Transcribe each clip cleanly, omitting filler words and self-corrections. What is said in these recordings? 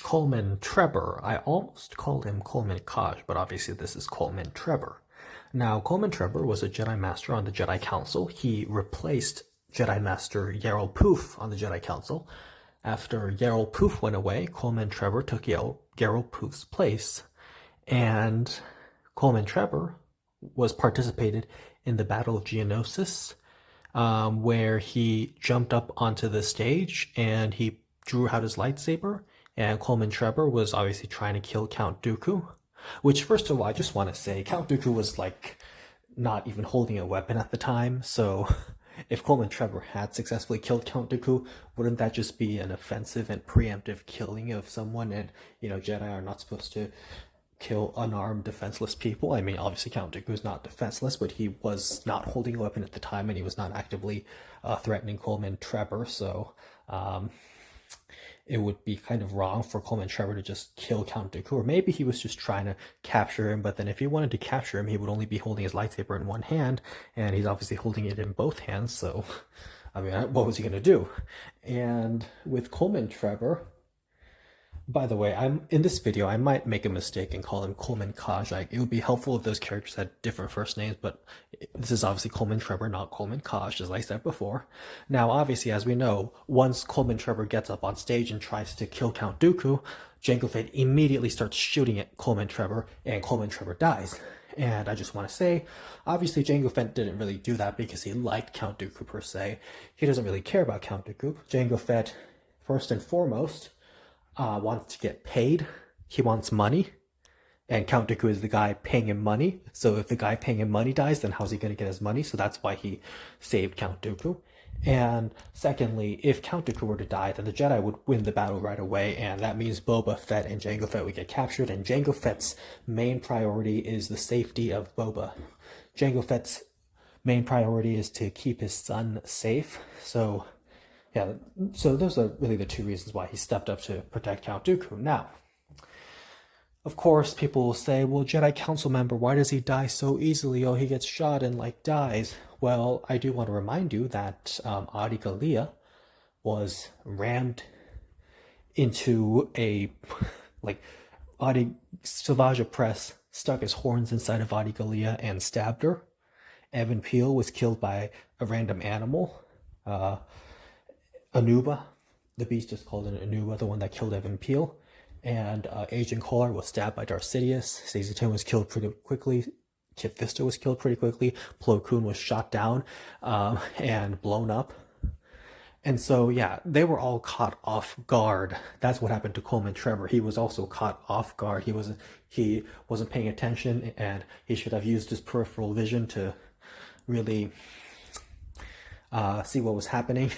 Coleman Trebor. I almost called him Coleman Kaj, but obviously this is Coleman Trebor. Now, Coleman Trebor was a Jedi Master on the Jedi Council. He replaced Jedi Master Yarl Poof on the Jedi Council. After Yarl Poof went away, Coleman Trebor took Yarl Poof's place, and Coleman Trebor was participated in the Battle of Geonosis, where he jumped up onto the stage and he drew out his lightsaber, and Coleman Trebor was obviously trying to kill Count Dooku. Which, first of all, I just want to say, Count Dooku was like not even holding a weapon at the time, so if Coleman Trebor had successfully killed Count Dooku, wouldn't that just be an offensive and preemptive killing of someone? And, you know, Jedi are not supposed to kill unarmed, defenseless people. I mean, obviously Count Dooku is not defenseless, but he was not holding a weapon at the time, and he was not actively threatening Coleman Trebor, so it would be kind of wrong for Coleman Trebor to just kill Count Dooku, or maybe he was just trying to capture him, but then if he wanted to capture him, he would only be holding his lightsaber in one hand, and he's obviously holding it in both hands, so, I mean, what was he going to do? And with Coleman Trebor, by the way, in this video, I might make a mistake and call him Coleman Kaj. It would be helpful if those characters had different first names, but this is obviously Coleman Trebor, not Coleman Kaj, as I said before. Now, obviously, as we know, once Coleman Trebor gets up on stage and tries to kill Count Dooku, Jango Fett immediately starts shooting at Coleman Trebor, and Coleman Trebor dies. And I just want to say, obviously, Jango Fett didn't really do that because he liked Count Dooku per se. He doesn't really care about Count Dooku. Jango Fett, first and foremost, wants to get paid. He wants money, and Count Dooku is the guy paying him money. So if the guy paying him money dies, then how's he going to get his money? So that's why he saved Count Dooku. And secondly, if Count Dooku were to die, then the Jedi would win the battle right away, and that means Boba Fett and Jango Fett would get captured, and Jango Fett's main priority is the safety of Boba. Jango Fett's main priority is to keep his son safe, so yeah, so those are really the two reasons why he stepped up to protect Count Dooku. Now, of course, people will say, well, Jedi Council member, why does he die so easily? Oh, he gets shot and, like, dies. Well, I do want to remind you that Adi Gallia was rammed into a, like, Adi Savage Press stuck his horns inside of Adi Gallia and stabbed her. Evan Peel was killed by a random animal. Anuba, the beast is called an Anuba, the one that killed Evan Peel, and Agent Kohler was stabbed by Darth Sidious. Stacey Tim was killed pretty quickly. Kit Fisto was killed pretty quickly. Plo Koon was shot down and blown up. And so, yeah, they were all caught off guard. That's what happened to Coleman Trebor. He was also caught off guard. He wasn't paying attention, and he should have used his peripheral vision to really see what was happening.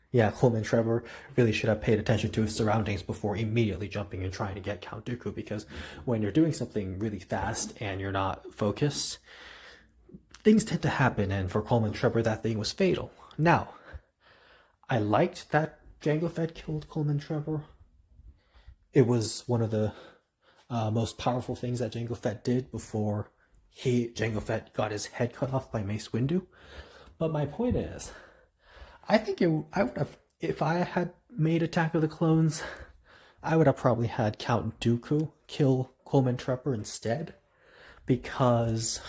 Yeah, Coleman Trebor really should have paid attention to his surroundings before immediately jumping and trying to get Count Dooku, because when you're doing something really fast and you're not focused, things tend to happen, and for Coleman Trebor, that thing was fatal. Now, I liked that Jango Fett killed Coleman Trebor. It was one of the most powerful things that Jango Fett did before Jango Fett got his head cut off by Mace Windu. But my point is, I think I would have, if I had made Attack of the Clones, I would have probably had Count Dooku kill Coleman Trebor instead, because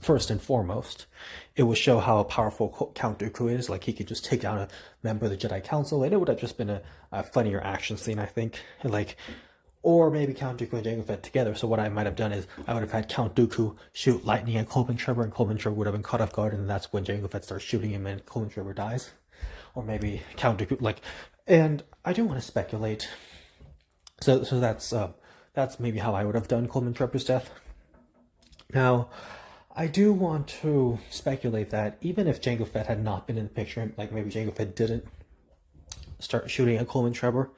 first and foremost, it would show how powerful Count Dooku is. Like, he could just take down a member of the Jedi Council, and it would have just been a funnier action scene, I think. Like, or maybe Count Dooku and Jango Fett together. So what I might have done is I would have had Count Dooku shoot lightning at Coleman Trebor, and Coleman Trebor would have been caught off guard, and that's when Jango Fett starts shooting him and Coleman Trebor dies. Or maybe Count Dooku, like, and I do want to speculate. So that's maybe how I would have done Coleman Trebor's death. Now, I do want to speculate that even if Jango Fett had not been in the picture, like maybe Jango Fett didn't start shooting at Coleman Trebor,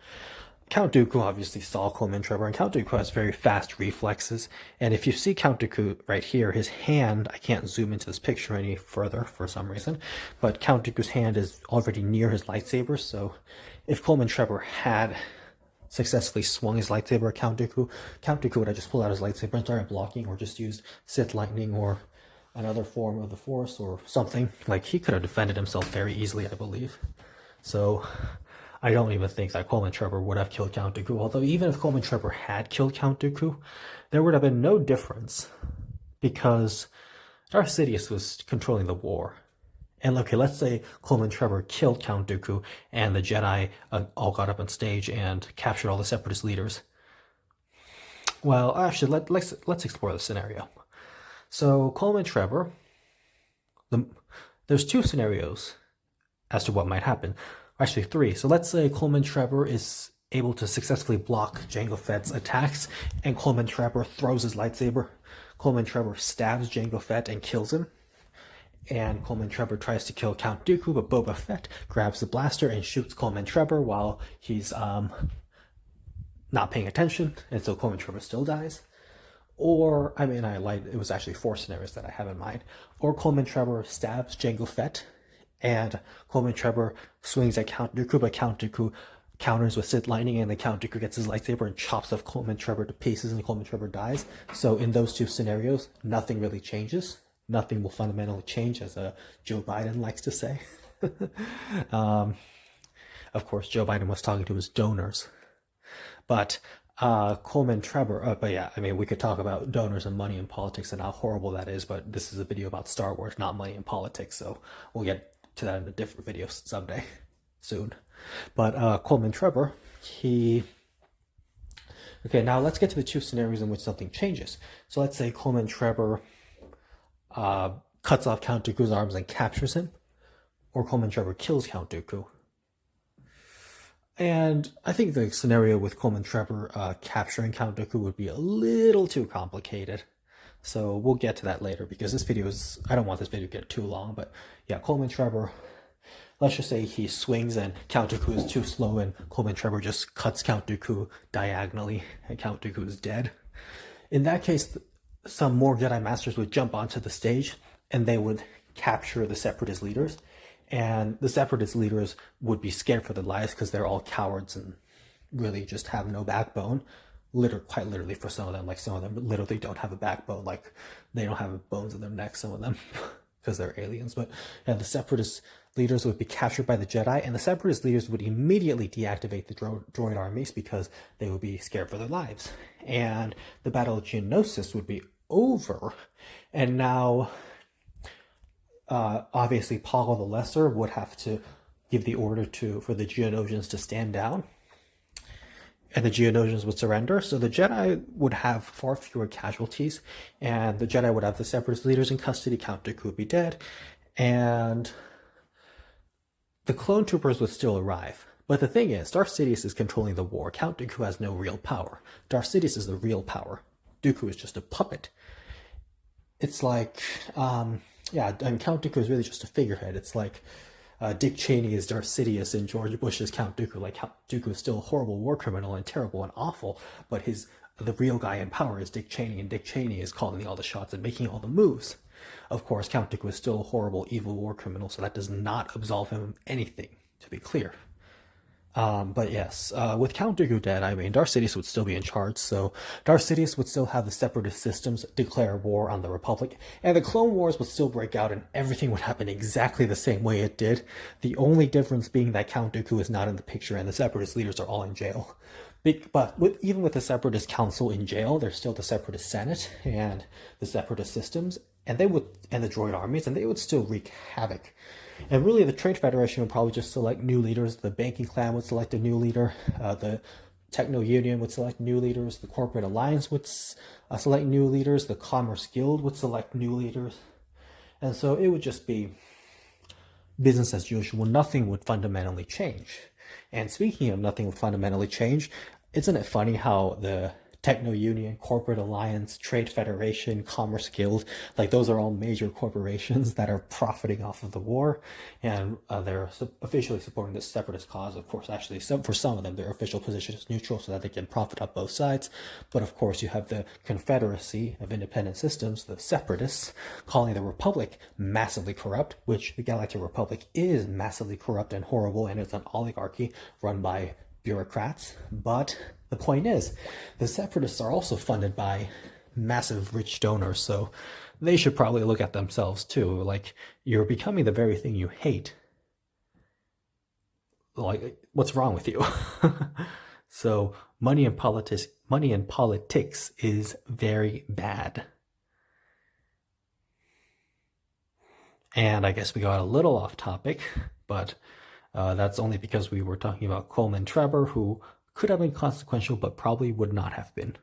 Count Dooku obviously saw Coleman Trebor, and Count Dooku has very fast reflexes. And if you see Count Dooku right here, his hand, I can't zoom into this picture any further for some reason, but Count Dooku's hand is already near his lightsaber, so if Coleman Trebor had successfully swung his lightsaber at Count Dooku would have just pulled out his lightsaber and started blocking, or just used Sith Lightning or another form of the Force or something. Like, he could have defended himself very easily, I believe. So I don't even think that Coleman Trebor would have killed Count Dooku. Although even if Coleman Trebor had killed Count Dooku, there would have been no difference because Darth Sidious was controlling the war. And okay, let's say Coleman Trebor killed Count Dooku and the Jedi all got up on stage and captured all the Separatist leaders. Well, actually, let's explore the scenario. So Coleman Trebor, there's two scenarios as to what might happen. Actually, three. So let's say Coleman Trebor is able to successfully block Jango Fett's attacks, and Coleman Trebor throws his lightsaber. Coleman Trebor stabs Jango Fett and kills him. And Coleman Trebor tries to kill Count Dooku, but Boba Fett grabs the blaster and shoots Coleman Trebor while he's not paying attention, and so Coleman Trebor still dies. Or, I mean, I lied, it was actually four scenarios that I have in mind. Or Coleman Trebor stabs Jango Fett, and Coleman Trebor swings at Count Dooku, but Count Dooku counters with Sith Lightning, and then Count Dooku gets his lightsaber and chops off Coleman Trebor to pieces, and Coleman Trebor dies. So in those two scenarios, nothing really changes. Nothing will fundamentally change, as Joe Biden likes to say. Of course, Joe Biden was talking to his donors. But Coleman Trebor, but yeah, I mean, we could talk about donors and money in politics and how horrible that is, but this is a video about Star Wars, not money in politics, so we'll get to that in a different video someday, soon. But Coleman Trebor, okay, now let's get to the two scenarios in which something changes. So let's say Coleman Trebor cuts off Count Dooku's arms and captures him, or Coleman Trebor kills Count Dooku. And I think the scenario with Coleman Trebor capturing Count Dooku would be a little too complicated. So we'll get to that later, because this video is, I don't want this video to get too long, but yeah, Coleman Trebor, let's just say he swings and Count Dooku is too slow and Coleman Trebor just cuts Count Dooku diagonally and Count Dooku is dead. In that case, some more Jedi Masters would jump onto the stage and they would capture the Separatist leaders. And the Separatist leaders would be scared for their lives because they're all cowards and really just have no backbone. Quite literally for some of them. Like some of them literally don't have a backbone. Like they don't have bones in their neck, some of them, because they're aliens. But yeah, the Separatist leaders would be captured by the Jedi, and the Separatist leaders would immediately deactivate the droid armies because they would be scared for their lives. And the Battle of Geonosis would be over, and now obviously Paul the Lesser would have to give the order for the Geonosians to stand down, and the Geonosians would surrender. So the Jedi would have far fewer casualties, and the Jedi would have the Separatist leaders in custody. Count Dooku would be dead, and the clone troopers would still arrive. But the thing is, Darth Sidious is controlling the war. Count Dooku has no real power. Darth Sidious is the real power. Dooku is just a puppet. It's like, yeah, I mean, Count Dooku is really just a figurehead. It's like Dick Cheney is Darth Sidious and George Bush is Count Dooku. Like, Count Dooku is still a horrible war criminal and terrible and awful, but the real guy in power is Dick Cheney, and Dick Cheney is calling all the shots and making all the moves. Of course, Count Dooku is still a horrible, evil war criminal, so that does not absolve him of anything, to be clear. But yes, with Count Dooku dead, I mean, Darth Sidious would still be in charge, so Darth Sidious would still have the Separatist systems declare war on the Republic, and the Clone Wars would still break out, and everything would happen exactly the same way it did, the only difference being that Count Dooku is not in the picture, and the Separatist leaders are all in jail. But even with the Separatist Council in jail, there's still the Separatist Senate, and the Separatist systems, and the droid armies, and they would still wreak havoc. And really, the Trade Federation would probably just select new leaders. The Banking Clan would select a new leader. The Techno Union would select new leaders. The Corporate Alliance would select new leaders. The Commerce Guild would select new leaders. And so it would just be business as usual. Nothing would fundamentally change. And speaking of nothing would fundamentally change, isn't it funny how the Techno Union, Corporate Alliance, Trade Federation, Commerce Guild, like those are all major corporations that are profiting off of the war, and they're officially supporting the separatist cause. Of course, actually, for some of them, their official position is neutral so that they can profit off both sides. But of course, you have the Confederacy of Independent Systems, the separatists, calling the Republic massively corrupt, which the Galactic Republic is massively corrupt and horrible, and it's an oligarchy run by bureaucrats. But the point is, the separatists are also funded by massive rich donors, so they should probably look at themselves too. Like, you're becoming the very thing you hate. like, what's wrong with you? So money in politics is very bad. And I guess we got a little off topic, but that's only because we were talking about Coleman Trebor, who could have been consequential, but probably would not have been.